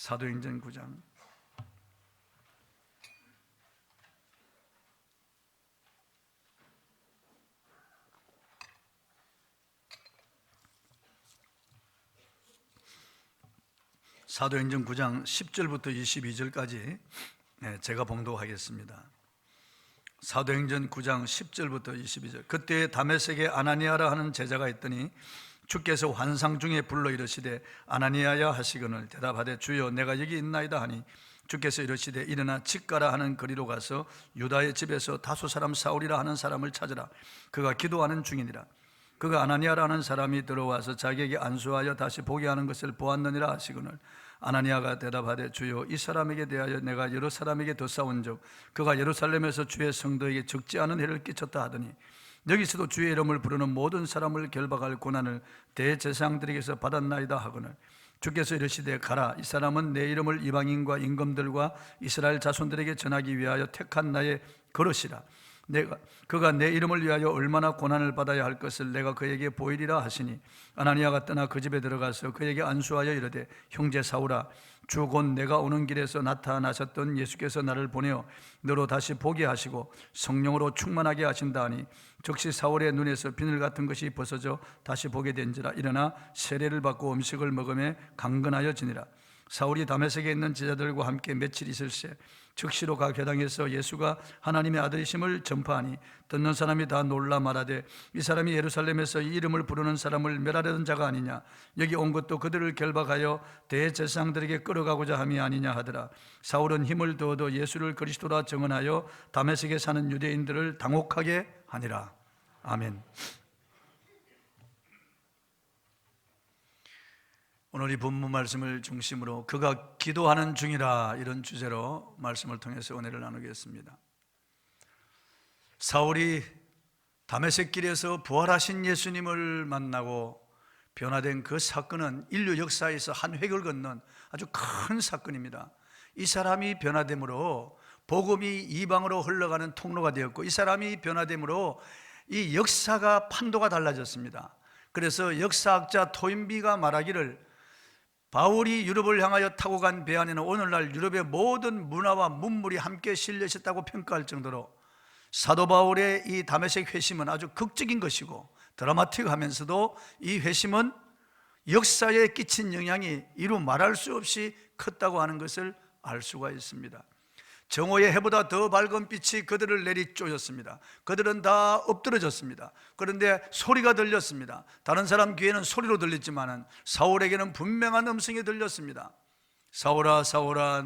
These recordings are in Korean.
사도행전 9장 사도행전 9장 10절부터 22절까지 제가 봉독하겠습니다. 사도행전 9장 10절부터 22절. 그때 다메섹에 아나니아라 하는 제자가 있더니 주께서 환상 중에 불러 이르시되 아나니아야 하시거늘 대답하되 주여 내가 여기 있나이다 하니 주께서 이르시되 일어나 직가라 하는 거리로 가서 유다의 집에서 다소 사람 사울이라 하는 사람을 찾으라. 그가 기도하는 중이니라. 그가 아나니아라 하는 사람이 들어와서 자기에게 안수하여 다시 보게 하는 것을 보았느니라 하시거늘 아나니아가 대답하되 주여 이 사람에게 대하여 내가 여러 사람에게 더 싸운 적 그가 예루살렘에서 주의 성도에게 적지 않은 해를 끼쳤다 하더니 여기서도 주의 이름을 부르는 모든 사람을 결박할 고난을 대제사장들에게서 받았나이다 하거늘 주께서 이르시되 가라. 이 사람은 내 이름을 이방인과 임금들과 이스라엘 자손들에게 전하기 위하여 택한 나의 거릇이라. 그가 내 이름을 위하여 얼마나 고난을 받아야 할 것을 내가 그에게 보이리라 하시니 아나니아가 떠나 그 집에 들어가서 그에게 안수하여 이르되 형제 사울아 주 곧 내가 오는 길에서 나타나셨던 예수께서 나를 보내어 너로 다시 보게 하시고 성령으로 충만하게 하신다 하니 즉시 사울의 눈에서 비늘 같은 것이 벗어져 다시 보게 된지라. 일어나 세례를 받고 음식을 먹으며 강건하여 지니라. 사울이 다메섹에 있는 제자들과 함께 며칠 있을새 즉시로 가 회당에서 예수가 하나님의 아들이심을 전파하니 듣는 사람이 다 놀라 말하되 이 사람이 예루살렘에서 이 이름을 부르는 사람을 멸하려던 자가 아니냐. 여기 온 것도 그들을 결박하여 대제사장들에게 끌어가고자 함이 아니냐 하더라. 사울은 힘을 두어도 예수를 그리스도라 증언하여 다메섹에 사는 유대인들을 당혹하게 하니라. 아멘. 오늘 이 본문 말씀을 중심으로 그가 기도하는 중이라 이런 주제로 말씀을 통해서 은혜를 나누겠습니다. 사울이 다메섹 길에서 부활하신 예수님을 만나고 변화된 그 사건은 인류 역사에서 한 획을 걷는 아주 큰 사건입니다. 이 사람이 변화됨으로 복음이 이방으로 흘러가는 통로가 되었고 이 사람이 변화됨으로 이 역사가 판도가 달라졌습니다. 그래서 역사학자 토인비가 말하기를 바울이 유럽을 향하여 타고 간 배 안에는 오늘날 유럽의 모든 문화와 문물이 함께 실려 있었다고 평가할 정도로 사도 바울의 이 다메섹 회심은 아주 극적인 것이고 드라마틱하면서도 이 회심은 역사에 끼친 영향이 이루 말할 수 없이 컸다고 하는 것을 알 수가 있습니다. 정오의 해보다 더 밝은 빛이 그들을 내리쬐었습니다. 그들은 다 엎드러졌습니다. 그런데 소리가 들렸습니다. 다른 사람 귀에는 소리로 들렸지만 사울에게는 분명한 음성이 들렸습니다. 사울아 사울아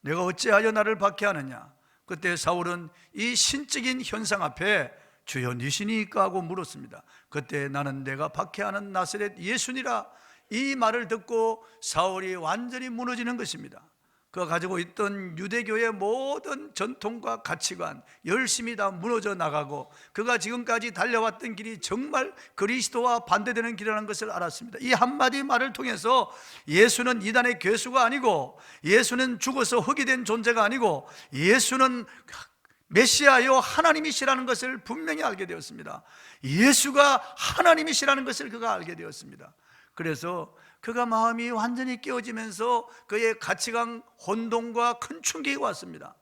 내가 어찌하여 나를 박해하느냐. 그때 사울은 이 신적인 현상 앞에 주여 니시니까 하고 물었습니다. 그때 나는 내가 박해하는 나사렛 예수니라. 이 말을 듣고 사울이 완전히 무너지는 것입니다. 그가 가지고 있던 유대교의 모든 전통과 가치관 열심히 다 무너져 나가고 그가 지금까지 달려왔던 길이 정말 그리스도와 반대되는 길이라는 것을 알았습니다. 이 한마디 말을 통해서 예수는 이단의 괴수가 아니고 예수는 죽어서 흙이 된 존재가 아니고 예수는 메시아요 하나님이시라는 것을 분명히 알게 되었습니다. 예수가 하나님이시라는 것을 그가 알게 되었습니다. 그래서 그가 마음이 완전히 깨어지면서 그의 가치관 혼동과 큰 충격이 왔습니다.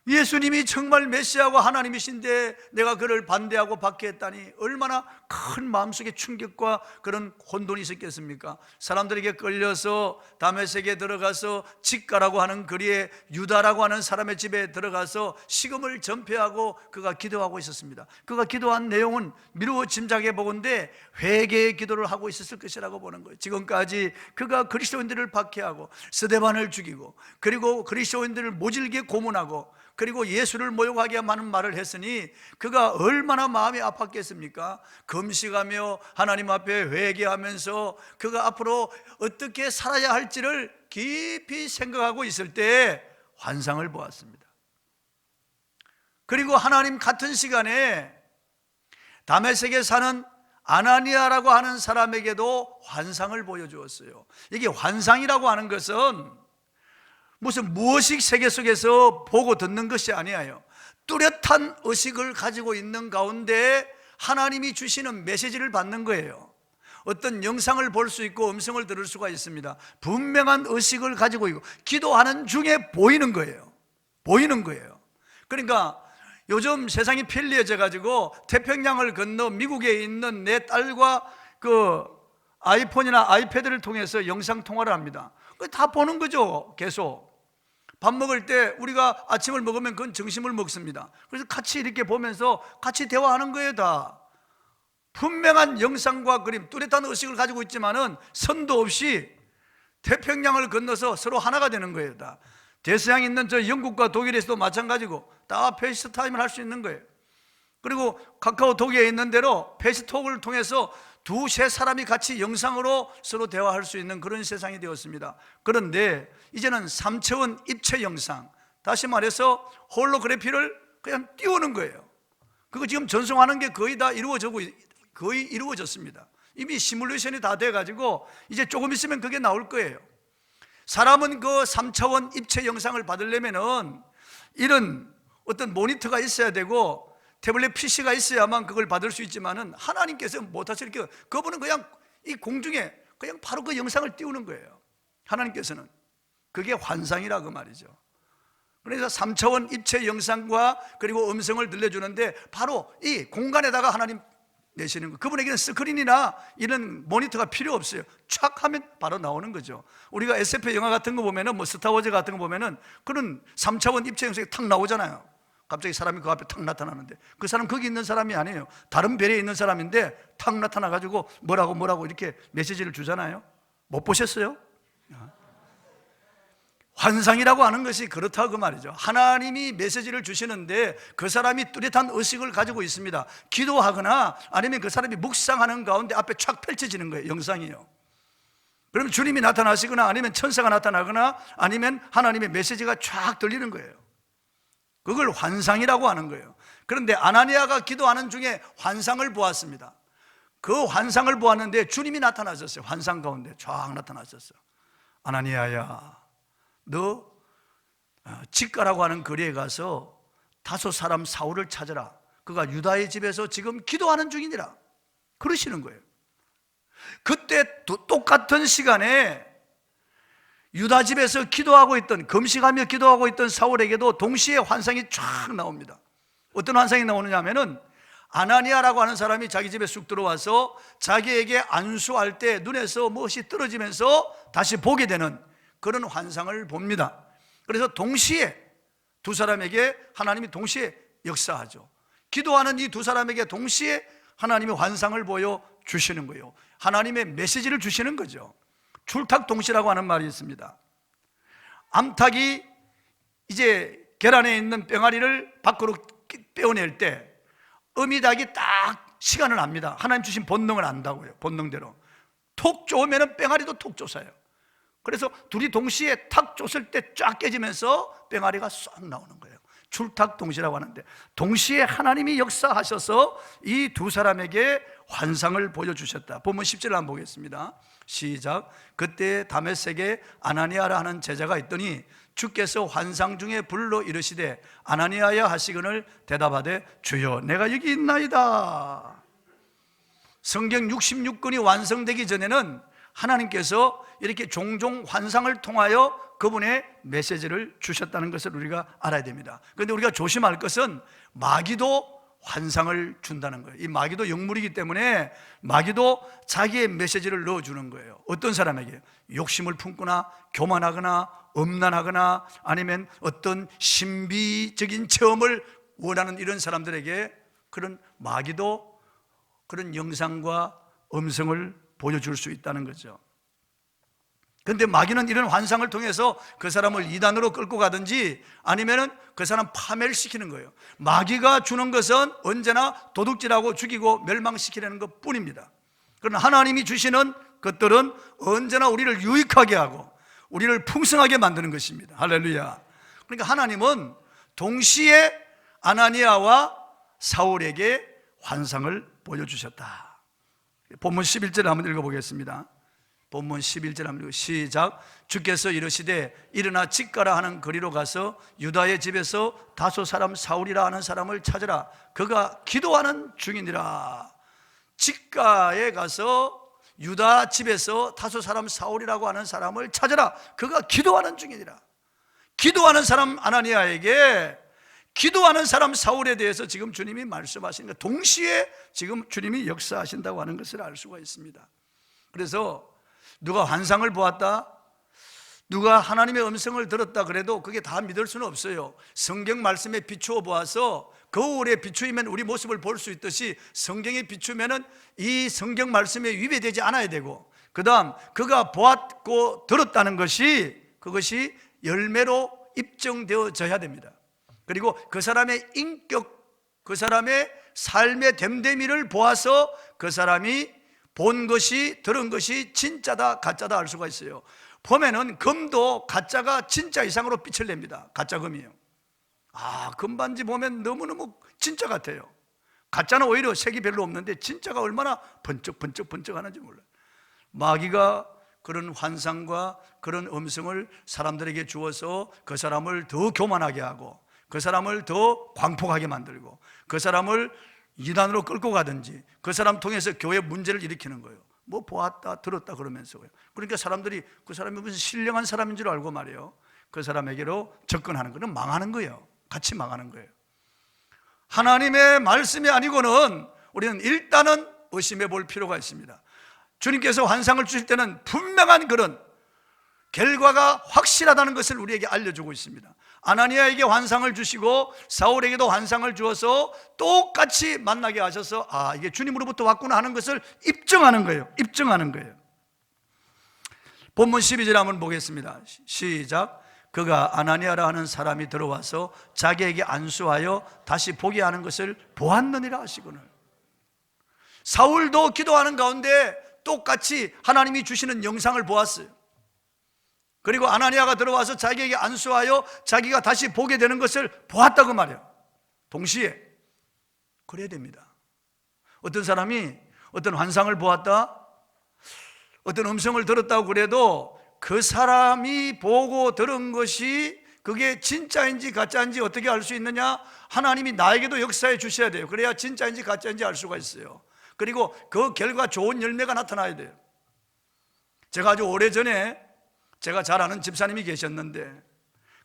예수님이 정말 메시아고 하나님이신데 내가 그를 반대하고 박해했다니 얼마나 큰 마음속의 충격과 그런 혼돈이 있었겠습니까? 사람들에게 끌려서 다메섹에 들어가서 직가라고 하는 거리에 유다라고 하는 사람의 집에 들어가서 식음을 전폐하고 그가 기도하고 있었습니다. 그가 기도한 내용은 미루어 짐작해 보건대 회개의 기도를 하고 있었을 것이라고 보는 거예요. 지금까지 그가 그리스도인들을 박해하고 스데반을 죽이고 그리고 그리스도인들을 모질게 고문하고 그리고 예수를 모욕하게 하는 말을 했으니 그가 얼마나 마음이 아팠겠습니까? 금식하며 하나님 앞에 회개하면서 그가 앞으로 어떻게 살아야 할지를 깊이 생각하고 있을 때 환상을 보았습니다. 그리고 하나님 같은 시간에 다메섹에 사는 아나니아라고 하는 사람에게도 환상을 보여주었어요. 이게 환상이라고 하는 것은 무슨 무의식 세계 속에서 보고 듣는 것이 아니에요. 뚜렷한 의식을 가지고 있는 가운데 하나님이 주시는 메시지를 받는 거예요. 어떤 영상을 볼 수 있고 음성을 들을 수가 있습니다. 분명한 의식을 가지고 있고 기도하는 중에 보이는 거예요. 보이는 거예요. 그러니까 요즘 세상이 편리해져 가지고 태평양을 건너 미국에 있는 내 딸과 그 아이폰이나 아이패드를 통해서 영상 통화를 합니다. 다 보는 거죠. 계속 밥 먹을 때 우리가 아침을 먹으면 그건 점심을 먹습니다. 그래서 같이 이렇게 보면서 같이 대화하는 거예요. 다 분명한 영상과 그림, 뚜렷한 의식을 가지고 있지만은 선도 없이 태평양을 건너서 서로 하나가 되는 거예요. 다 대서양에 있는 저 영국과 독일에서도 마찬가지고 다 페이스타임을 할 수 있는 거예요. 그리고 카카오톡에 있는 대로 페이스톡을 통해서 두세 사람이 같이 영상으로 서로 대화할 수 있는 그런 세상이 되었습니다. 그런데 이제는 3차원 입체 영상, 다시 말해서 홀로그래피를 그냥 띄우는 거예요. 그거 지금 전송하는 게 거의 다 이루어졌습니다. 이미 시뮬레이션이 다 돼가지고 이제 조금 있으면 그게 나올 거예요. 사람은 그 3차원 입체 영상을 받으려면은 이런 어떤 모니터가 있어야 되고 태블릿 PC가 있어야만 그걸 받을 수 있지만은 하나님께서 못하실 게, 그분은 그냥 이 공중에 그냥 바로 그 영상을 띄우는 거예요. 하나님께서는 그게 환상이라고 말이죠. 그래서 3차원 입체 영상과 그리고 음성을 들려주는데 바로 이 공간에다가 하나님 내시는 거. 그분에게는 스크린이나 이런 모니터가 필요 없어요. 촥 하면 바로 나오는 거죠. 우리가 SF 영화 같은 거 보면은 뭐 스타워즈 같은 거 보면은 그런 3차원 입체 영상이 탁 나오잖아요. 갑자기 사람이 그 앞에 탁 나타나는데 그 사람 거기 있는 사람이 아니에요. 다른 별에 있는 사람인데 탁 나타나가지고 뭐라고 이렇게 메시지를 주잖아요. 못 보셨어요? 환상이라고 하는 것이 그렇다고 그 말이죠. 하나님이 메시지를 주시는데 그 사람이 뚜렷한 의식을 가지고 있습니다. 기도하거나 아니면 그 사람이 묵상하는 가운데 앞에 촥 펼쳐지는 거예요. 영상이요. 그럼 주님이 나타나시거나 아니면 천사가 나타나거나 아니면 하나님의 메시지가 쫙 들리는 거예요. 그걸 환상이라고 하는 거예요. 그런데 아나니아가 기도하는 중에 환상을 보았습니다. 그 환상을 보았는데 주님이 나타나셨어요. 환상 가운데 쫙 나타나셨어요. 아나니아야, 너 직가라고 하는 거리에 가서 다섯 사람 사울을 찾아라. 그가 유다의 집에서 지금 기도하는 중이니라. 그러시는 거예요. 그때 똑같은 시간에 유다 집에서 기도하고 있던, 금식하며 기도하고 있던 사울에게도 동시에 환상이 쫙 나옵니다. 어떤 환상이 나오느냐 하면은 아나니아라고 하는 사람이 자기 집에 쑥 들어와서 자기에게 안수할 때 눈에서 무엇이 떨어지면서 다시 보게 되는 그런 환상을 봅니다. 그래서 동시에 두 사람에게 하나님이 동시에 역사하죠. 기도하는 이 두 사람에게 동시에 하나님이 환상을 보여주시는 거예요. 하나님의 메시지를 주시는 거죠. 출탁동시라고 하는 말이 있습니다. 암탉이 이제 계란에 있는 뺑아리를 밖으로 빼어낼 때 어미닭이 딱 시간을 압니다. 하나님 주신 본능을 안다고요. 본능대로 톡 쪼으면 뺑아리도 톡 쪼사요. 그래서 둘이 동시에 탁 쫓을 때 쫙 깨지면서 뺑아리가 쏙 나오는 거예요. 출탁동시라고 하는데 동시에 하나님이 역사하셔서 이 두 사람에게 환상을 보여주셨다. 본문 10절을 한번 보겠습니다. 시작. 그때 다메섹에 아나니아라 하는 제자가 있더니 주께서 환상 중에 불러 이르시되 아나니아야 하시거늘 대답하되 주여 내가 여기 있나이다. 성경 66권이 완성되기 전에는 하나님께서 이렇게 종종 환상을 통하여 그분의 메시지를 주셨다는 것을 우리가 알아야 됩니다. 그런데 우리가 조심할 것은 마귀도 환상을 준다는 거예요. 이 마귀도 영물이기 때문에 마귀도 자기의 메시지를 넣어주는 거예요. 어떤 사람에게 욕심을 품거나 교만하거나 엄난하거나 아니면 어떤 신비적인 체험을 원하는 이런 사람들에게 그런 마귀도 그런 영상과 음성을 보여줄 수 있다는 거죠. 그런데 마귀는 이런 환상을 통해서 그 사람을 이단으로 끌고 가든지 아니면은 그 사람 파멸 시키는 거예요. 마귀가 주는 것은 언제나 도둑질하고 죽이고 멸망시키려는 것 뿐입니다. 그러나 하나님이 주시는 것들은 언제나 우리를 유익하게 하고 우리를 풍성하게 만드는 것입니다. 할렐루야. 그러니까 하나님은 동시에 아나니아와 사울에게 환상을 보여주셨다. 본문 11절 한번 읽어보겠습니다. 본문 11절 한번 시작. 주께서 이르시되 일어나 직가라 하는 거리로 가서 유다의 집에서 다소 사람 사울이라 하는 사람을 찾으라. 그가 기도하는 중이니라. 직가에 가서 유다 집에서 타소 사람 사울이라고 하는 사람을 찾아라. 그가 기도하는 중이니라. 기도하는 사람 아나니아에게 기도하는 사람 사울에 대해서 지금 주님이 말씀하시는 것, 동시에 지금 주님이 역사하신다고 하는 것을 알 수가 있습니다. 그래서 누가 환상을 보았다, 누가 하나님의 음성을 들었다 그래도 그게 다 믿을 수는 없어요. 성경 말씀에 비추어 보아서 거울에 비추면 우리 모습을 볼 수 있듯이 성경에 비추면 이 성경 말씀에 위배되지 않아야 되고, 그 다음 그가 보았고 들었다는 것이 그것이 열매로 입증되어져야 됩니다. 그리고 그 사람의 인격, 그 사람의 삶의 됨됨이를 보아서 그 사람이 본 것이, 들은 것이 진짜다 가짜다 알 수가 있어요. 보면은 금도 가짜가 진짜 이상으로 빛을 냅니다. 가짜 금이에요. 금반지 보면 너무너무 진짜 같아요. 가짜는 오히려 색이 별로 없는데 진짜가 얼마나 번쩍번쩍 하는지 몰라요. 마귀가 그런 환상과 그런 음성을 사람들에게 주어서 그 사람을 더 교만하게 하고, 그 사람을 더 광폭하게 만들고, 그 사람을 이단으로 끌고 가든지, 그 사람 통해서 교회 문제를 일으키는 거예요. 뭐 보았다 들었다 그러면서요. 그러니까 사람들이 그 사람이 무슨 신령한 사람인 줄 알고 말이에요, 그 사람에게로 접근하는 거는 망하는 거예요. 같이 망하는 거예요. 하나님의 말씀이 아니고는 우리는 일단은 의심해 볼 필요가 있습니다. 주님께서 환상을 주실 때는 분명한 그런 결과가 확실하다는 것을 우리에게 알려주고 있습니다. 아나니아에게 환상을 주시고 사울에게도 환상을 주어서 똑같이 만나게 하셔서 이게 주님으로부터 왔구나 하는 것을 입증하는 거예요. 입증하는 거예요. 본문 12절 한번 보겠습니다. 시작. 그가 아나니아라 하는 사람이 들어와서 자기에게 안수하여 다시 보게 하는 것을 보았느니라 하시거늘. 사울도 기도하는 가운데 똑같이 하나님이 주시는 영상을 보았어요. 그리고 아나니아가 들어와서 자기에게 안수하여 자기가 다시 보게 되는 것을 보았다고 말이에요. 동시에 그래야 됩니다. 어떤 사람이 어떤 환상을 보았다, 어떤 음성을 들었다고 그래도 그 사람이 보고 들은 것이 그게 진짜인지 가짜인지 어떻게 알 수 있느냐? 하나님이 나에게도 역사해 주셔야 돼요. 그래야 진짜인지 가짜인지 알 수가 있어요. 그리고 그 결과 좋은 열매가 나타나야 돼요. 제가 아주 오래전에 제가 잘 아는 집사님이 계셨는데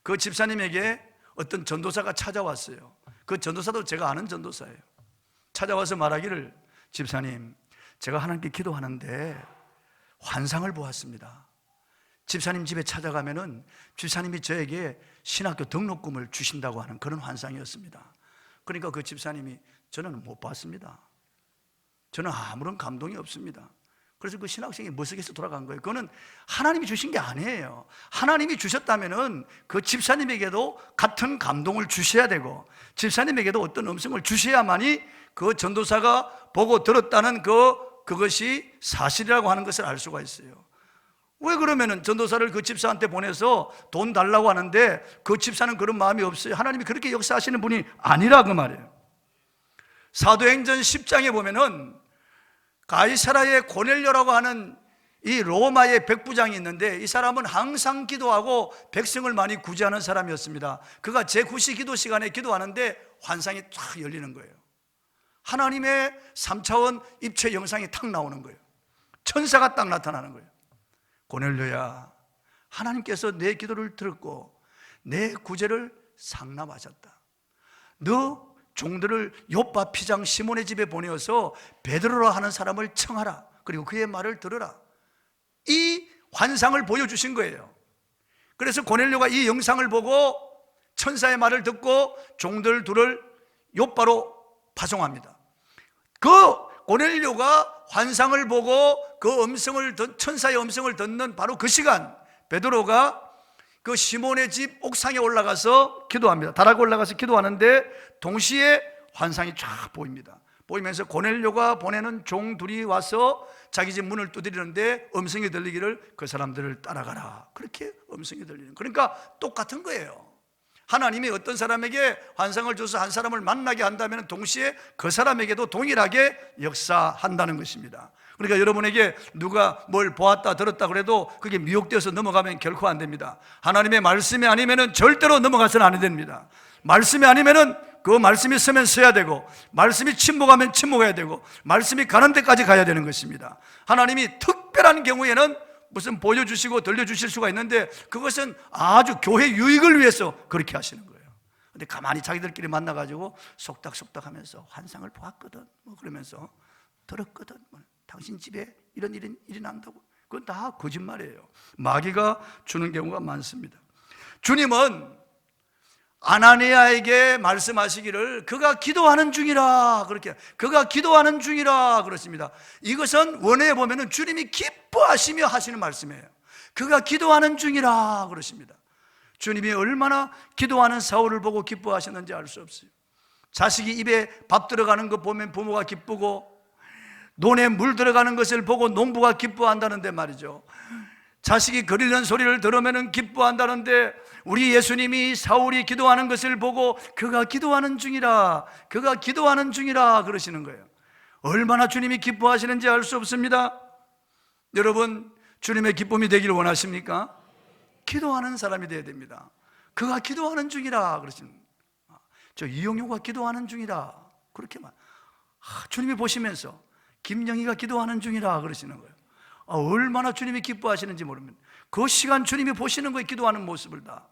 그 집사님에게 어떤 전도사가 찾아왔어요. 그 전도사도 제가 아는 전도사예요. 찾아와서 말하기를, 집사님, 제가 하나님께 기도하는데 환상을 보았습니다. 집사님 집에 찾아가면은 집사님이 저에게 신학교 등록금을 주신다고 하는 그런 환상이었습니다. 그러니까 그 집사님이, 저는 못 봤습니다. 저는 아무런 감동이 없습니다. 그래서 그 신학생이 머쓱해서 돌아간 거예요. 그거는 하나님이 주신 게 아니에요. 하나님이 주셨다면은 그 집사님에게도 같은 감동을 주셔야 되고, 집사님에게도 어떤 음성을 주셔야만이 그 전도사가 보고 들었다는 그것이 사실이라고 하는 것을 알 수가 있어요. 왜 그러면은 전도사를 그 집사한테 보내서 돈 달라고 하는데 그 집사는 그런 마음이 없어요? 하나님이 그렇게 역사하시는 분이 아니라 그 말이에요. 사도행전 10장에 보면은 가이사라의 고넬료라고 하는 이 로마의 백부장이 있는데, 이 사람은 항상 기도하고 백성을 많이 구제하는 사람이었습니다. 그가 제9시 기도 시간에 기도하는데 환상이 탁 열리는 거예요. 하나님의 3차원 입체 영상이 탁 나오는 거예요. 천사가 딱 나타나는 거예요. 고넬료야, 하나님께서 내 기도를 들었고 내 구제를 상납하셨다. 너 종들을 요파 피장 시몬의 집에 보내어서 베드로라 하는 사람을 청하라. 그리고 그의 말을 들으라. 이 환상을 보여주신 거예요. 그래서 고넬료가 이 영상을 보고 천사의 말을 듣고 종들 둘을 요파로 파송합니다. 그 고넬료가 환상을 보고 그 천사의 음성을 듣는 바로 그 시간, 베드로가 그 시몬의 집 옥상에 올라가서 기도합니다. 다락에 올라가서 기도하는데 동시에 환상이 쫙 보입니다. 보이면서 고넬료가 보내는 종 둘이 와서 자기 집 문을 두드리는데 음성이 들리기를 그 사람들을 따라가라. 그렇게 음성이 들리는. 그러니까 똑같은 거예요. 하나님이 어떤 사람에게 환상을 줘서 한 사람을 만나게 한다면 동시에 그 사람에게도 동일하게 역사한다는 것입니다. 그러니까 여러분에게 누가 뭘 보았다 들었다 그래도 그게 미혹되어서 넘어가면 결코 안 됩니다. 하나님의 말씀이 아니면 절대로 넘어가서는 안 됩니다. 말씀이 아니면 그 말씀이 서면 서야 되고, 말씀이 침묵하면 침묵해야 되고, 말씀이 가는 데까지 가야 되는 것입니다. 하나님이 특별한 경우에는 무슨 보여주시고 들려주실 수가 있는데, 그것은 아주 교회 유익을 위해서 그렇게 하시는 거예요. 근데 가만히 자기들끼리 만나가지고 속닥속닥 하면서 환상을 보았거든, 뭐 그러면서 들었거든, 뭐 당신 집에 이런 일이 난다고. 그건 다 거짓말이에요. 마귀가 주는 경우가 많습니다. 주님은 아나니아에게 말씀하시기를 그가 기도하는 중이라, 그렇게 그가 기도하는 중이라 그렇습니다. 이것은 원어에 보면은 주님이 기뻐하시며 하시는 말씀이에요. 그가 기도하는 중이라 그러십니다. 주님이 얼마나 기도하는 사울을 보고 기뻐하셨는지 알 수 없어요. 자식이 입에 밥 들어가는 것 보면 부모가 기쁘고, 논에 물 들어가는 것을 보고 농부가 기뻐한다는데 말이죠. 자식이 거리는 소리를 들으면 기뻐한다는데, 우리 예수님이 사울이 기도하는 것을 보고 그가 기도하는 중이라, 그가 기도하는 중이라 그러시는 거예요. 얼마나 주님이 기뻐하시는지 알 수 없습니다. 여러분, 주님의 기쁨이 되기를 원하십니까? 기도하는 사람이 되어야 됩니다. 그가 기도하는 중이라 그러시는 거예요. 저 이용효가 기도하는 중이라 그렇게만, 주님이 보시면서 김영희가 기도하는 중이라 그러시는 거예요. 얼마나 주님이 기뻐하시는지 모릅니다. 그 시간 주님이 보시는 거예요. 기도하는 모습을 다.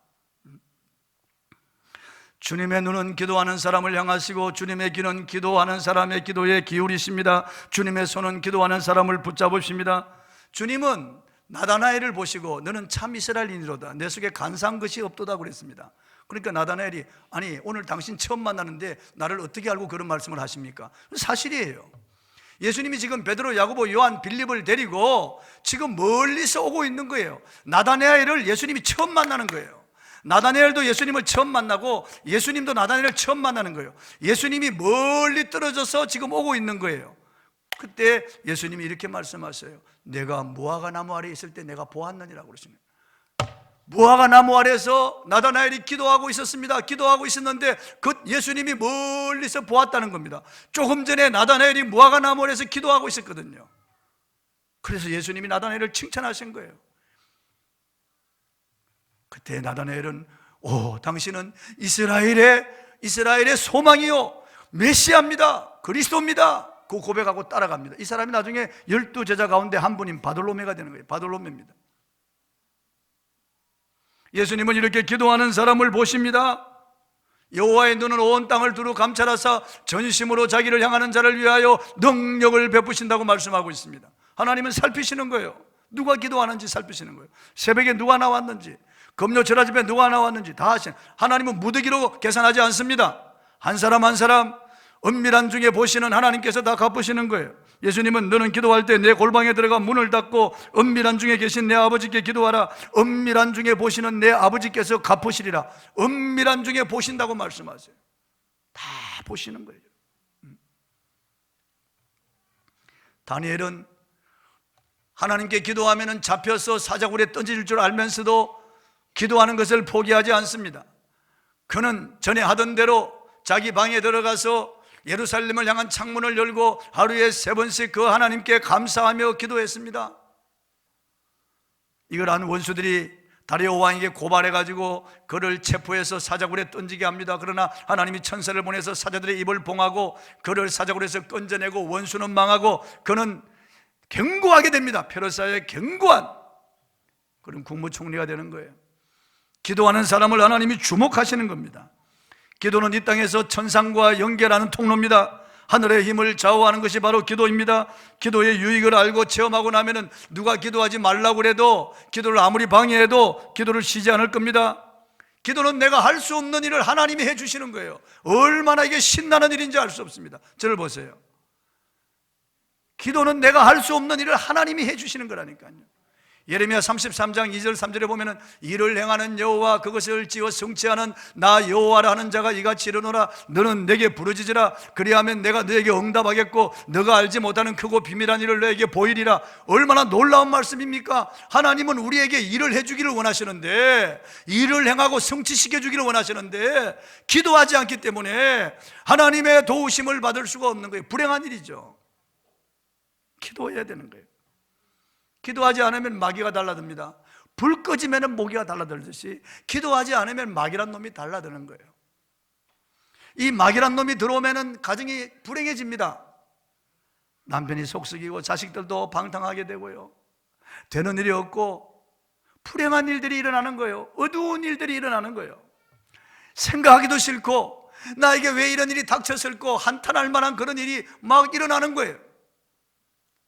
주님의 눈은 기도하는 사람을 향하시고, 주님의 귀는 기도하는 사람의 기도에 기울이십니다. 주님의 손은 기도하는 사람을 붙잡으십니다. 주님은 나다나엘을 보시고 너는 참 이스라엘인이로다, 내 속에 간사한 것이 없도다 그랬습니다. 그러니까 나다나엘이, 아니 오늘 당신 처음 만나는데 나를 어떻게 알고 그런 말씀을 하십니까? 사실이에요. 예수님이 지금 베드로, 야고보, 요한, 빌립을 데리고 지금 멀리서 오고 있는 거예요. 나다나엘을 예수님이 처음 만나는 거예요. 나다나엘도 예수님을 처음 만나고 예수님도 나다나엘을 처음 만나는 거예요. 예수님이 멀리 떨어져서 지금 오고 있는 거예요. 그때 예수님이 이렇게 말씀하세요. 내가 무화과 나무 아래에 있을 때 내가 보았느니라고 그러시네요. 무화과 나무 아래에서 나다나엘이 기도하고 있었습니다. 기도하고 있었는데 그 예수님이 멀리서 보았다는 겁니다. 조금 전에 나다나엘이 무화과 나무 아래에서 기도하고 있었거든요. 그래서 예수님이 나다나엘을 칭찬하신 거예요. 그때 나다나엘은, 당신은 이스라엘의 소망이요 메시아입니다, 그리스도입니다, 그 고백하고 따라갑니다. 이 사람이 나중에 12제자 가운데 한 분인 바돌로메가 되는 거예요. 바돌로메입니다. 예수님은 이렇게 기도하는 사람을 보십니다. 여호와의 눈은 온 땅을 두루 감찰하사 전심으로 자기를 향하는 자를 위하여 능력을 베푸신다고 말씀하고 있습니다. 하나님은 살피시는 거예요. 누가 기도하는지 살피시는 거예요. 새벽에 누가 나왔는지, 금요 절하집에 누가 나왔는지 다 하시는. 하나님은 무더기로 계산하지 않습니다. 한 사람 한 사람 은밀한 중에 보시는 하나님께서 다 갚으시는 거예요. 예수님은 너는 기도할 때 내 골방에 들어가 문을 닫고 은밀한 중에 계신 내 아버지께 기도하라. 은밀한 중에 보시는 내 아버지께서 갚으시리라. 은밀한 중에 보신다고 말씀하세요. 다 보시는 거예요. 다니엘은 하나님께 기도하면 잡혀서 사자굴에 던질 줄 알면서도 기도하는 것을 포기하지 않습니다. 그는 전에 하던 대로 자기 방에 들어가서 예루살렘을 향한 창문을 열고 하루에 3번씩 그 하나님께 감사하며 기도했습니다. 이걸 안 원수들이 다리오 왕에게 고발해가지고 그를 체포해서 사자굴에 던지게 합니다. 그러나 하나님이 천사를 보내서 사자들의 입을 봉하고 그를 사자굴에서 건져내고 원수는 망하고 그는 견고하게 됩니다. 페르시아의 견고한 그런 국무총리가 되는 거예요. 기도하는 사람을 하나님이 주목하시는 겁니다. 기도는 이 땅에서 천상과 연결하는 통로입니다. 하늘의 힘을 좌우하는 것이 바로 기도입니다. 기도의 유익을 알고 체험하고 나면은 누가 기도하지 말라고 해도, 기도를 아무리 방해해도 기도를 쉬지 않을 겁니다. 기도는 내가 할 수 없는 일을 하나님이 해주시는 거예요. 얼마나 이게 신나는 일인지 알 수 없습니다. 저를 보세요. 기도는 내가 할 수 없는 일을 하나님이 해주시는 거라니까요. 예레미야 33장 2절 3절에 보면은 일을 행하는 여호와 그것을 지어 성취하는 나 여호와라 하는 자가 이같이 이르노라. 너는 내게 부르짖으라. 그리하면 내가 너에게 응답하겠고 너가 알지 못하는 크고 비밀한 일을 너에게 보이리라. 얼마나 놀라운 말씀입니까? 하나님은 우리에게 일을 해주기를 원하시는데, 일을 행하고 성취시켜 주기를 원하시는데 기도하지 않기 때문에 하나님의 도우심을 받을 수가 없는 거예요. 불행한 일이죠. 기도해야 되는 거예요. 기도하지 않으면 마귀가 달라듭니다. 불 꺼지면 모기가 달라들듯이 기도하지 않으면 마귀란 놈이 달라드는 거예요. 이 마귀란 놈이 들어오면은 가정이 불행해집니다. 남편이 속썩이고 자식들도 방탕하게 되고요, 되는 일이 없고 불행한 일들이 일어나는 거예요. 어두운 일들이 일어나는 거예요. 생각하기도 싫고 나에게 왜 이런 일이 닥쳤을까 한탄할 만한 그런 일이 막 일어나는 거예요.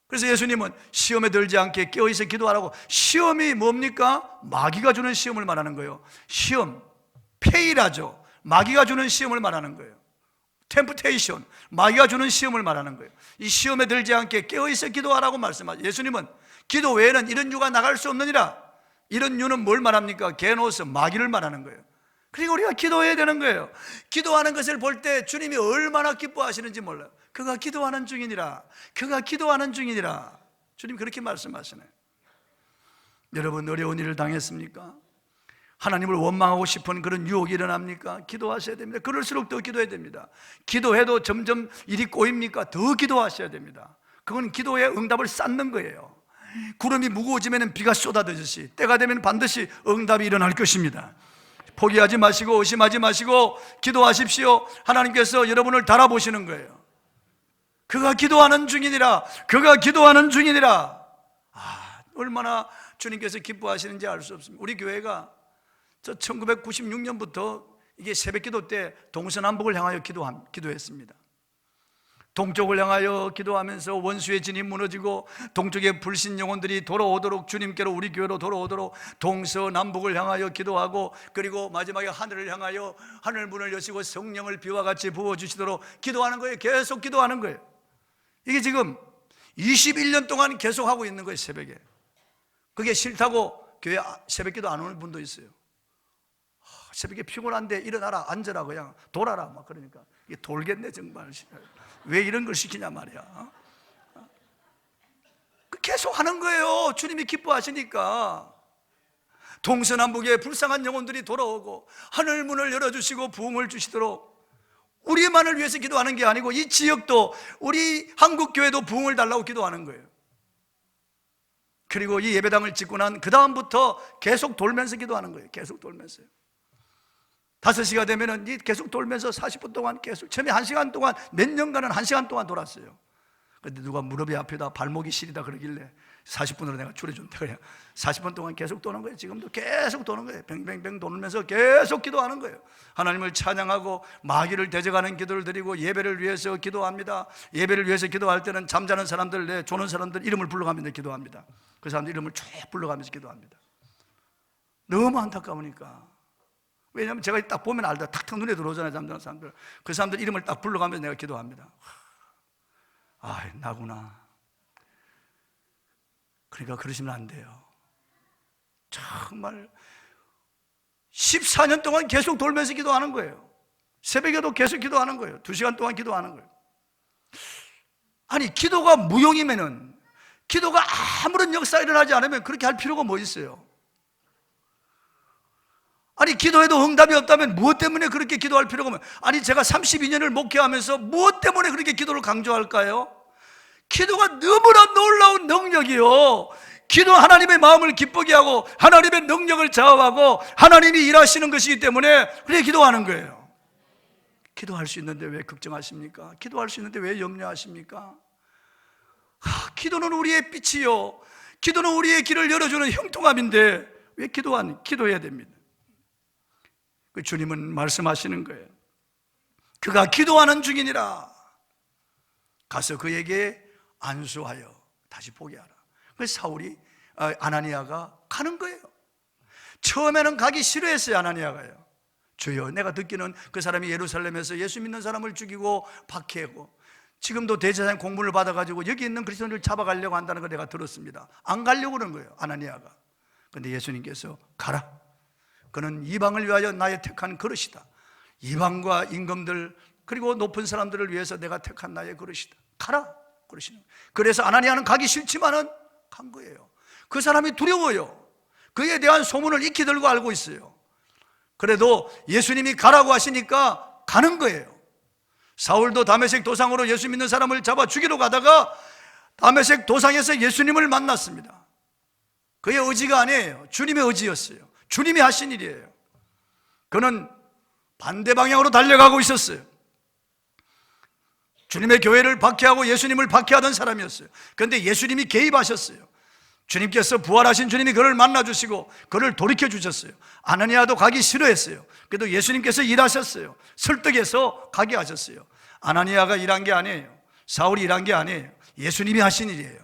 그래서 예수님은 시험에 들지 않게 깨어있어 기도하라고. 시험이 뭡니까? 마귀가 주는 시험을 말하는 거예요. 시험, 페이라죠. 마귀가 주는 시험을 말하는 거예요. 템프테이션, 마귀가 주는 시험을 말하는 거예요. 이 시험에 들지 않게 깨어있어 기도하라고 말씀하죠. 예수님은 기도 외에는 이런 유가 나갈 수 없느니라. 이런 유는 뭘 말합니까? 게노스, 마귀를 말하는 거예요. 그리고 우리가 기도해야 되는 거예요. 기도하는 것을 볼 때 주님이 얼마나 기뻐하시는지 몰라요. 그가 기도하는 중이니라. 그가 기도하는 중이니라. 주님 그렇게 말씀하시네요. 여러분, 어려운 일을 당했습니까? 하나님을 원망하고 싶은 그런 유혹이 일어납니까? 기도하셔야 됩니다. 그럴수록 더 기도해야 됩니다. 기도해도 점점 일이 꼬입니까? 더 기도하셔야 됩니다. 그건 기도의 응답을 쌓는 거예요. 구름이 무거워지면 비가 쏟아지듯이 때가 되면 반드시 응답이 일어날 것입니다. 포기하지 마시고 의심하지 마시고 기도하십시오. 하나님께서 여러분을 달아보시는 거예요. 그가 기도하는 중이니라. 그가 기도하는 중이니라. 얼마나 주님께서 기뻐하시는지 알 수 없습니다. 우리 교회가 1996년부터 이게 새벽기도 때 동서남북을 향하여 기도했습니다. 동쪽을 향하여 기도하면서 원수의 진이 무너지고 동쪽의 불신 영혼들이 돌아오도록, 주님께로 우리 교회로 돌아오도록 동서남북을 향하여 기도하고, 그리고 마지막에 하늘을 향하여 하늘 문을 여시고 성령을 비와 같이 부어주시도록 기도하는 거예요. 계속 기도하는 거예요. 이게 지금 21년 동안 계속 하고 있는 거예요. 새벽에. 그게 싫다고 교회 새벽기도 안 오는 분도 있어요. 새벽에 피곤한데 일어나라, 앉아라, 그냥 돌아라 막 그러니까 이게 돌겠네 정말. 왜 이런 걸 시키냐 말이야. 계속 하는 거예요. 주님이 기뻐하시니까. 동서남북의 불쌍한 영혼들이 돌아오고 하늘 문을 열어주시고 부흥을 주시도록, 우리만을 위해서 기도하는 게 아니고 이 지역도, 우리 한국교회도 부흥을 달라고 기도하는 거예요. 그리고 이 예배당을 짓고 난 그 다음부터 계속 돌면서 기도하는 거예요. 계속 돌면서요. 5시가 되면은 계속 돌면서 40분 동안 계속, 처음에 1시간 동안, 몇 년간은 1시간 동안 돌았어요. 근데 누가 무릎이 아프다, 발목이 시리다 그러길래 40분으로 내가 줄여준다. 그냥 40분 동안 계속 도는 거예요. 지금도 계속 도는 거예요. 뱅뱅뱅 도면서 계속 기도하는 거예요. 하나님을 찬양하고 마귀를 대적하는 기도를 드리고 예배를 위해서 기도합니다. 예배를 위해서 기도할 때는 잠자는 사람들, 조는 사람들 이름을 불러가면서 기도합니다. 그 사람들 이름을 쭉 불러가면서 기도합니다. 너무 안타까우니까. 왜냐하면 제가 딱 보면 알다, 탁탁 눈에 들어오잖아요. 잠자는 사람들. 그 사람들 이름을 딱 불러가면서 내가 기도합니다. 나구나. 그러니까 그러시면 안 돼요. 정말 14년 동안 계속 돌면서 기도하는 거예요. 새벽에도 계속 기도하는 거예요. 2시간 동안 기도하는 거예요. 아니, 기도가 무용이면은, 기도가 아무런 역사가 일어나지 않으면 그렇게 할 필요가 뭐 있어요? 아니, 기도해도 응답이 없다면 무엇 때문에 그렇게 기도할 필요가 없어요? 아니, 제가 32년을 목회하면서 무엇 때문에 그렇게 기도를 강조할까요? 기도가 너무나 놀라운 능력이요, 기도 하나님의 마음을 기쁘게 하고 하나님의 능력을 좌우하고 하나님이 일하시는 것이기 때문에 그렇게 기도하는 거예요. 기도할 수 있는데 왜 걱정하십니까? 기도할 수 있는데 왜 염려하십니까? 기도는 우리의 빛이요, 기도는 우리의 길을 열어주는 형통함인데 왜 기도해야 됩니다. 주님은 말씀하시는 거예요. 그가 기도하는 중이니라. 가서 그에게 안수하여 다시 보게 하라. 그래서 아나니아가 가는 거예요. 처음에는 가기 싫어했어요. 아나니아가요. 주여, 내가 듣기는 그 사람이 예루살렘에서 예수 믿는 사람을 죽이고 박해하고 지금도 대제사장 공문을 받아가지고 여기 있는 그리스도인을 잡아가려고 한다는 걸 내가 들었습니다. 안 가려고 그런 거예요, 아나니아가. 그런데 예수님께서 가라. 그는 이방을 위하여 나의 택한 그릇이다. 이방과 임금들 그리고 높은 사람들을 위해서 내가 택한 나의 그릇이다. 가라 그러시는 거예요. 그래서 아나니아는 가기 싫지만은 간 거예요. 그 사람이 두려워요. 그에 대한 소문을 익히 들고 알고 있어요. 그래도 예수님이 가라고 하시니까 가는 거예요. 사울도 다메섹 도상으로 예수 믿는 사람을 잡아 죽이러 가다가 다메섹 도상에서 예수님을 만났습니다. 그의 의지가 아니에요. 주님의 의지였어요. 주님이 하신 일이에요. 그는 반대 방향으로 달려가고 있었어요. 주님의 교회를 박해하고 예수님을 박해하던 사람이었어요. 그런데 예수님이 개입하셨어요. 주님께서 부활하신 주님이 그를 만나주시고 그를 돌이켜주셨어요. 아나니아도 가기 싫어했어요. 그래도 예수님께서 일하셨어요. 설득해서 가게 하셨어요. 아나니아가 일한 게 아니에요. 사울이 일한 게 아니에요. 예수님이 하신 일이에요.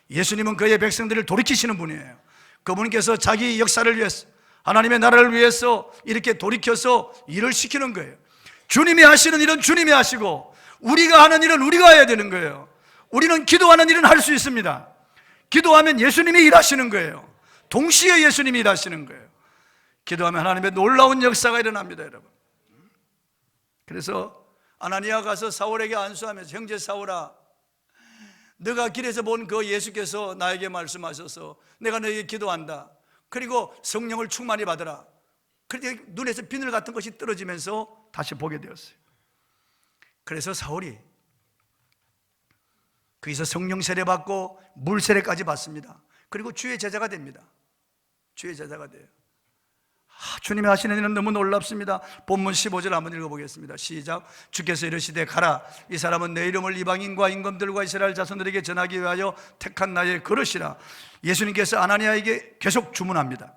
예수님은 그의 백성들을 돌이키시는 분이에요. 그분께서 자기 역사를 위해서, 하나님의 나라를 위해서 이렇게 돌이켜서 일을 시키는 거예요. 주님이 하시는 일은 주님이 하시고 우리가 하는 일은 우리가 해야 되는 거예요. 우리는 기도하는 일은 할 수 있습니다. 기도하면 예수님이 일하시는 거예요. 동시에 예수님이 일하시는 거예요. 기도하면 하나님의 놀라운 역사가 일어납니다, 여러분. 그래서 아나니아가 가서 사울에게 안수하면서, 형제 사울아, 너가 길에서 본 그 예수께서 나에게 말씀하셔서 내가 너에게 기도한다. 그리고 성령을 충만히 받으라. 그런데 눈에서 비늘 같은 것이 떨어지면서 다시 보게 되었어요. 그래서 사울이 거기서 성령 세례 받고 물 세례까지 받습니다. 그리고 주의 제자가 됩니다. 주의 제자가 돼요. 주님이 하시는 일은 너무 놀랍습니다. 본문 15절 한번 읽어보겠습니다. 시작. 주께서 이르시되 가라, 이 사람은 내 이름을 이방인과 임금들과 이스라엘 자손들에게 전하기 위하여 택한 나의 그릇이라. 예수님께서 아나니아에게 계속 주문합니다.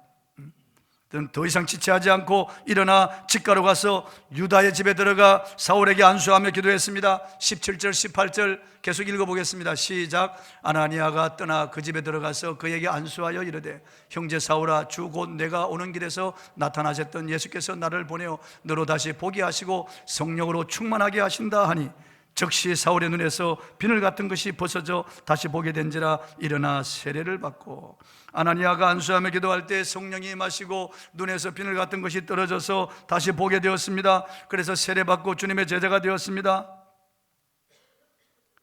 더 이상 지체하지 않고 일어나 직가로 가서 유다의 집에 들어가 사울에게 안수하며 기도했습니다. 17절 18절 계속 읽어보겠습니다. 시작. 아나니아가 떠나 그 집에 들어가서 그에게 안수하여 이르되 형제 사울아, 주 곧 내가 오는 길에서 나타나셨던 예수께서 나를 보내어 너로 다시 보게 하시고 성령으로 충만하게 하신다 하니 즉시 사울의 눈에서 비늘 같은 것이 벗어져 다시 보게 된지라. 일어나 세례를 받고. 아나니아가 안수하며 기도할 때 성령이 임하시고 눈에서 비늘 같은 것이 떨어져서 다시 보게 되었습니다. 그래서 세례받고 주님의 제자가 되었습니다.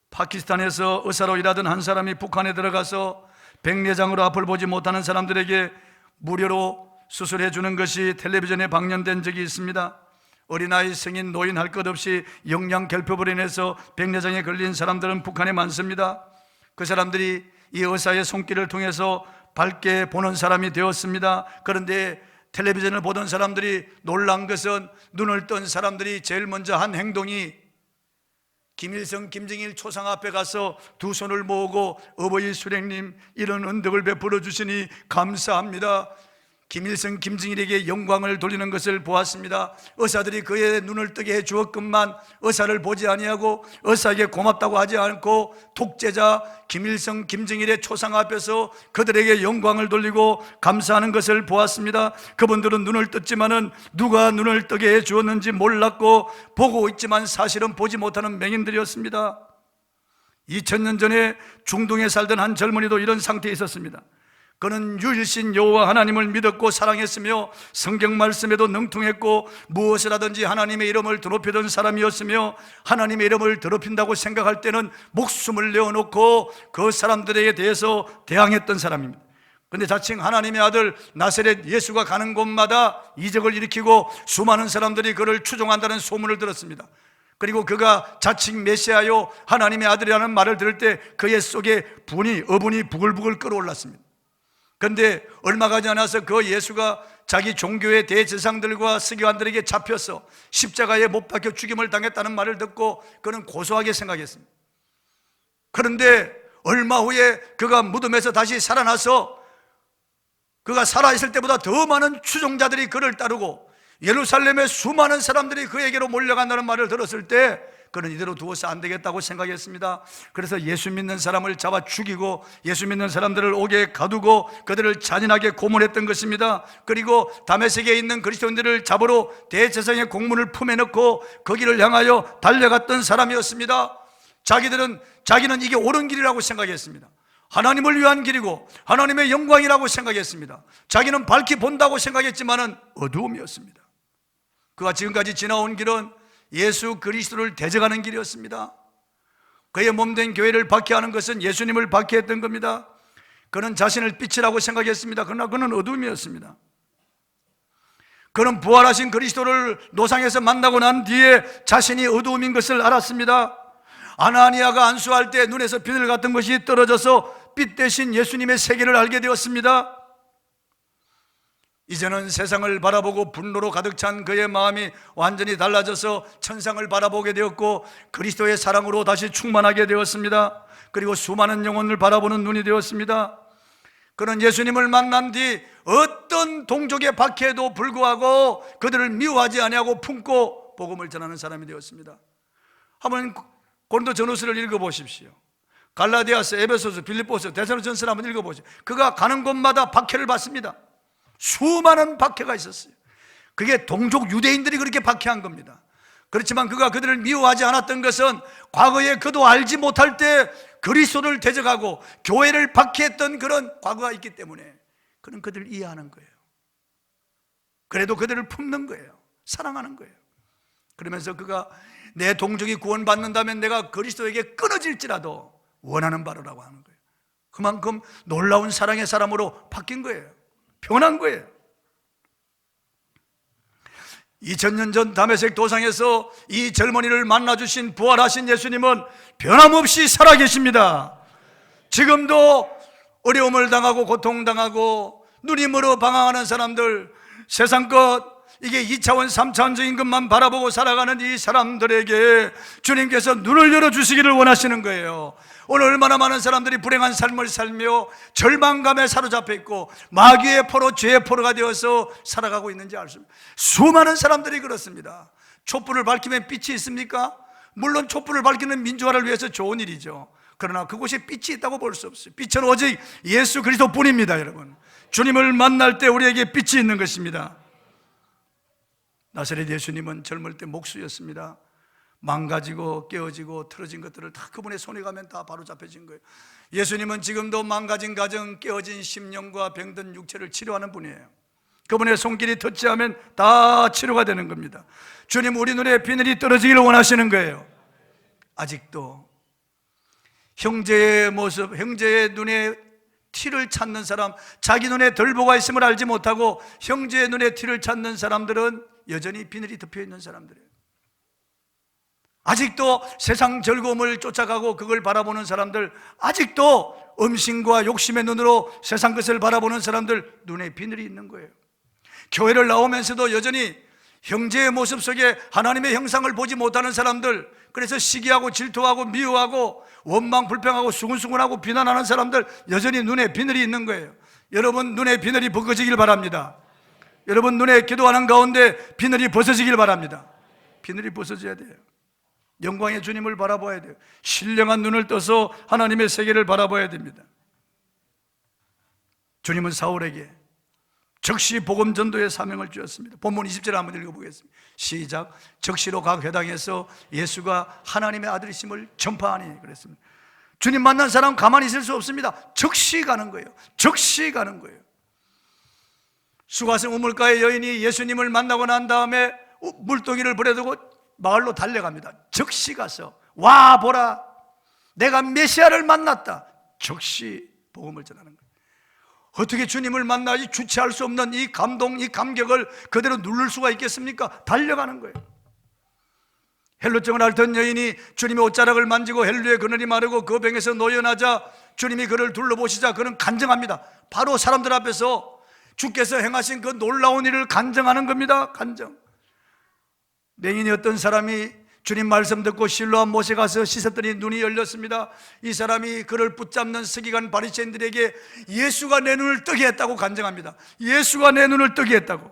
파키스탄에서 의사로 일하던 한 사람이 북한에 들어가서 백내장으로 앞을 보지 못하는 사람들에게 무료로 수술해 주는 것이 텔레비전에 방영된 적이 있습니다. 어린아이, 성인, 노인 할 것 없이 영양 결핍으로 인해서 백내장에 걸린 사람들은 북한에 많습니다. 그 사람들이 이 의사의 손길을 통해서 밝게 보는 사람이 되었습니다. 그런데 텔레비전을 보던 사람들이 놀란 것은 눈을 뜬 사람들이 제일 먼저 한 행동이 김일성, 김정일 초상 앞에 가서 두 손을 모으고 어버이 수령님, 이런 은덕을 베풀어 주시니 감사합니다. 김일성, 김정일에게 영광을 돌리는 것을 보았습니다. 의사들이 그의 눈을 뜨게 해 주었건만 의사를 보지 아니하고 의사에게 고맙다고 하지 않고 독재자 김일성, 김정일의 초상 앞에서 그들에게 영광을 돌리고 감사하는 것을 보았습니다. 그분들은 눈을 떴지만은 누가 눈을 뜨게 해 주었는지 몰랐고 보고 있지만 사실은 보지 못하는 맹인들이었습니다. 2000년 전에 중동에 살던 한 젊은이도 이런 상태에 있었습니다. 그는 유일신 여호와 하나님을 믿었고 사랑했으며 성경 말씀에도 능통했고 무엇을 하든지 하나님의 이름을 더럽히던 사람이었으며 하나님의 이름을 더럽힌다고 생각할 때는 목숨을 내어놓고 그 사람들에 대해서 대항했던 사람입니다. 그런데 자칭 하나님의 아들 나사렛 예수가 가는 곳마다 이적을 일으키고 수많은 사람들이 그를 추종한다는 소문을 들었습니다. 그리고 그가 자칭 메시아요 하나님의 아들이라는 말을 들을 때 그의 속에 어분이 부글부글 끓어올랐습니다. 그런데 얼마 가지 않아서 그 예수가 자기 종교의 대제사장들과 서기관들에게 잡혀서 십자가에 못 박혀 죽임을 당했다는 말을 듣고 그는 고소하게 생각했습니다. 그런데 얼마 후에 그가 무덤에서 다시 살아나서 그가 살아있을 때보다 더 많은 추종자들이 그를 따르고 예루살렘의 수많은 사람들이 그에게로 몰려간다는 말을 들었을 때 그는 이대로 두어서 안 되겠다고 생각했습니다. 그래서 예수 믿는 사람을 잡아 죽이고 예수 믿는 사람들을 옥에 가두고 그들을 잔인하게 고문했던 것입니다. 그리고 다메섹에 있는 그리스도인들을 잡으러 대제사장의 공문을 품에 넣고 거기를 향하여 달려갔던 사람이었습니다. 자기는 이게 옳은 길이라고 생각했습니다. 하나님을 위한 길이고 하나님의 영광이라고 생각했습니다. 자기는 밝히 본다고 생각했지만은 어두움이었습니다. 그가 지금까지 지나온 길은 예수 그리스도를 대적하는 길이었습니다. 그의 몸된 교회를 박해하는 것은 예수님을 박해했던 겁니다. 그는 자신을 빛이라고 생각했습니다. 그러나 그는 어둠이었습니다. 그는 부활하신 그리스도를 노상에서 만나고 난 뒤에 자신이 어두움인 것을 알았습니다. 아나니아가 안수할 때 눈에서 비늘 같은 것이 떨어져서 빛 대신 예수님의 세계를 알게 되었습니다. 이제는 세상을 바라보고 분노로 가득 찬 그의 마음이 완전히 달라져서 천상을 바라보게 되었고 그리스도의 사랑으로 다시 충만하게 되었습니다. 그리고 수많은 영혼을 바라보는 눈이 되었습니다. 그는 예수님을 만난 뒤 어떤 동족의 박해에도 불구하고 그들을 미워하지 아니하고 품고 복음을 전하는 사람이 되었습니다. 한번 고린도 전후서를 읽어보십시오. 갈라디아서, 에베소서, 빌립보서, 데살로니가전서를 한번 읽어보세요. 그가 가는 곳마다 박해를 받습니다. 수많은 박해가 있었어요. 그게 동족 유대인들이 그렇게 박해한 겁니다. 그렇지만 그가 그들을 미워하지 않았던 것은 과거에 그도 알지 못할 때 그리스도를 대적하고 교회를 박해했던 그런 과거가 있기 때문에 그는 그들을 이해하는 거예요. 그래도 그들을 품는 거예요. 사랑하는 거예요. 그러면서 그가 내 동족이 구원받는다면 내가 그리스도에게 끊어질지라도 원하는 바로라고 하는 거예요. 그만큼 놀라운 사랑의 사람으로 바뀐 거예요. 변한 거예요. 2000년 전 다메섹 도상에서 이 젊은이를 만나주신 부활하신 예수님은 변함없이 살아계십니다. 지금도 어려움을 당하고 고통당하고 눈이 멀어 방황하는 사람들, 세상 것 이게 2차원 3차원적인 것만 바라보고 살아가는 이 사람들에게 주님께서 눈을 열어주시기를 원하시는 거예요. 오늘 얼마나 많은 사람들이 불행한 삶을 살며 절망감에 사로잡혀 있고 마귀의 포로, 죄의 포로가 되어서 살아가고 있는지 알 수 없습니다. 수많은 사람들이 그렇습니다. 촛불을 밝히면 빛이 있습니까? 물론 촛불을 밝히는 민주화를 위해서 좋은 일이죠. 그러나 그곳에 빛이 있다고 볼 수 없어요. 빛은 오직 예수 그리스도뿐입니다. 여러분, 주님을 만날 때 우리에게 빛이 있는 것입니다. 나사렛 예수님은 젊을 때 목수였습니다. 망가지고 깨어지고 틀어진 것들을 다 그분의 손에 가면 다 바로 잡혀진 거예요. 예수님은 지금도 망가진 가정, 깨어진 심령과 병든 육체를 치료하는 분이에요. 그분의 손길이 터치하면 다 치료가 되는 겁니다. 주님, 우리 눈에 비늘이 떨어지기를 원하시는 거예요. 아직도 형제의 모습, 형제의 눈에 티를 찾는 사람, 자기 눈에 덜보가 있음을 알지 못하고 형제의 눈에 티를 찾는 사람들은 여전히 비늘이 덮여 있는 사람들이에요. 아직도 세상 즐거움을 쫓아가고 그걸 바라보는 사람들, 아직도 음식과 욕심의 눈으로 세상 것을 바라보는 사람들, 눈에 비늘이 있는 거예요. 교회를 나오면서도 여전히 형제의 모습 속에 하나님의 형상을 보지 못하는 사람들, 그래서 시기하고 질투하고 미워하고 원망 불평하고 수근수근하고 비난하는 사람들, 여전히 눈에 비늘이 있는 거예요. 여러분, 눈에 비늘이 벗겨지길 바랍니다. 여러분, 눈에 기도하는 가운데 비늘이 벗어지길 바랍니다. 비늘이 벗어져야 돼요. 영광의 주님을 바라봐야 돼요. 신령한 눈을 떠서 하나님의 세계를 바라봐야 됩니다. 주님은 사울에게 적시 복음 전도의 사명을 주었습니다. 본문 20절을 한번 읽어보겠습니다. 시작. 적시로 각 회당에서 예수가 하나님의 아들이심을 전파하니, 그랬습니다. 주님 만난 사람 가만히 있을 수 없습니다. 적시 가는 거예요. 적시 가는 거예요. 수가성 우물가의 여인이 예수님을 만나고 난 다음에 물동이를 버려두고 마을로 달려갑니다. 적시 가서, 와 보라, 내가 메시아를 만났다. 적시 복음을 전하는 거예요. 어떻게 주님을 만나지 주체할 수 없는 이 감동, 이 감격을 그대로 누를 수가 있겠습니까? 달려가는 거예요. 헬루증을 앓던 여인이 주님의 옷자락을 만지고 헬루의 그늘이 마르고 그 병에서 노연하자 주님이 그를 둘러보시자 그는 간증합니다. 바로 사람들 앞에서 주께서 행하신 그 놀라운 일을 간증하는 겁니다. 간증. 맹인이었던 사람이 주님 말씀 듣고 실로암 못에 가서 씻었더니 눈이 열렸습니다. 이 사람이 그를 붙잡는 서기관 바리새인들에게 예수가 내 눈을 뜨게 했다고 간증합니다. 예수가 내 눈을 뜨게 했다고.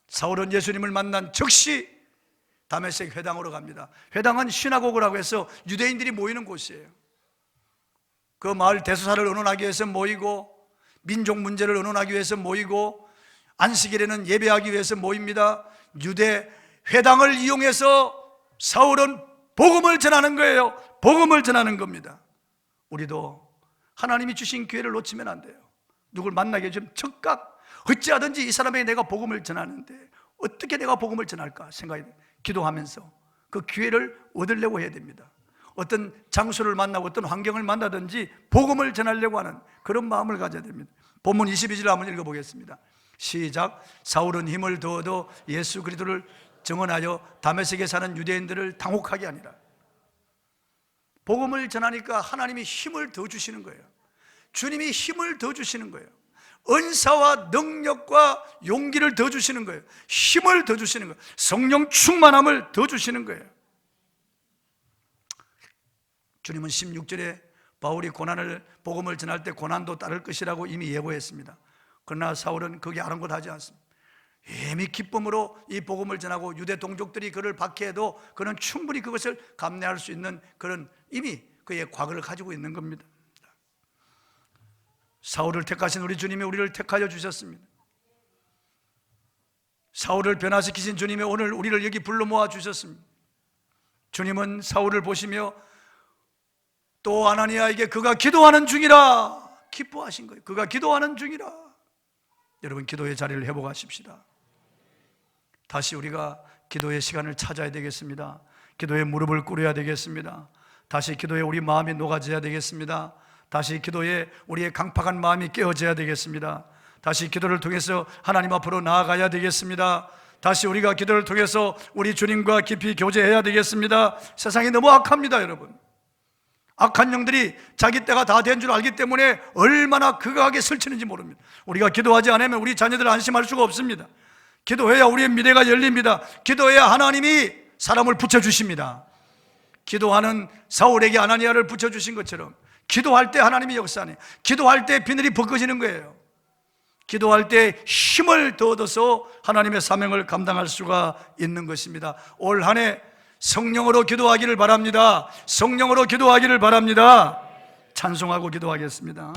사울은 예수님을 만난 즉시 다메섹 회당으로 갑니다. 회당은 시나고그라고 해서 유대인들이 모이는 곳이에요. 그 마을 대소사를 의논하기 위해서 모이고, 민족 문제를 의논하기 위해서 모이고, 안식일에는 예배하기 위해서 모입니다. 유대 회당을 이용해서 사울은 복음을 전하는 거예요. 복음을 전하는 겁니다. 우리도 하나님이 주신 기회를 놓치면 안 돼요. 누굴 만나게 좀 즉각 어찌하든지 이 사람에게 내가 복음을 전하는데 어떻게 내가 복음을 전할까 생각이 돼요. 기도하면서 그 기회를 얻으려고 해야 됩니다. 어떤 장소를 만나고 어떤 환경을 만나든지 복음을 전하려고 하는 그런 마음을 가져야 됩니다. 본문 22절 한번 읽어보겠습니다. 시작. 사울은 힘을 더 얻어 예수 그리스도를 증언하여 다메섹에 사는 유대인들을 당혹하게 하니라. 복음을 전하니까 하나님이 힘을 더 주시는 거예요. 주님이 힘을 더 주시는 거예요. 은사와 능력과 용기를 더 주시는 거예요. 힘을 더 주시는 거예요. 성령 충만함을 더 주시는 거예요. 주님은 16절에 바울이 복음을 전할 때 고난도 따를 것이라고 이미 예고했습니다. 그러나 사울은 거기에 아랑곳하지 않습니다. 이미 기쁨으로 이 복음을 전하고 유대 동족들이 그를 박해해도 그는 충분히 그것을 감내할 수 있는 그런 이미 그의 과거를 가지고 있는 겁니다. 사울을 택하신 우리 주님이 우리를 택하여 주셨습니다. 사울을 변화시키신 주님이 오늘 우리를 여기 불러 모아 주셨습니다. 주님은 사울을 보시며 또 아나니아에게 그가 기도하는 중이라 기뻐하신 거예요. 그가 기도하는 중이라. 여러분, 기도의 자리를 회복하십시다. 다시 우리가 기도의 시간을 찾아야 되겠습니다. 기도에 무릎을 꿇어야 되겠습니다. 다시 기도에 우리 마음이 녹아져야 되겠습니다. 다시 기도에 우리의 강팍한 마음이 깨어져야 되겠습니다. 다시 기도를 통해서 하나님 앞으로 나아가야 되겠습니다. 다시 우리가 기도를 통해서 우리 주님과 깊이 교제해야 되겠습니다. 세상이 너무 악합니다, 여러분. 악한 영들이 자기 때가 다 된 줄 알기 때문에 얼마나 극악하게 설치는지 모릅니다. 우리가 기도하지 않으면 우리 자녀들 안심할 수가 없습니다. 기도해야 우리의 미래가 열립니다. 기도해야 하나님이 사람을 붙여주십니다. 기도하는 사울에게 아나니아를 붙여주신 것처럼 기도할 때 하나님이 역사하네. 기도할 때 비늘이 벗겨지는 거예요. 기도할 때 힘을 더 얻어서 하나님의 사명을 감당할 수가 있는 것입니다. 올 한 해 성령으로 기도하기를 바랍니다. 성령으로 기도하기를 바랍니다. 찬송하고 기도하겠습니다.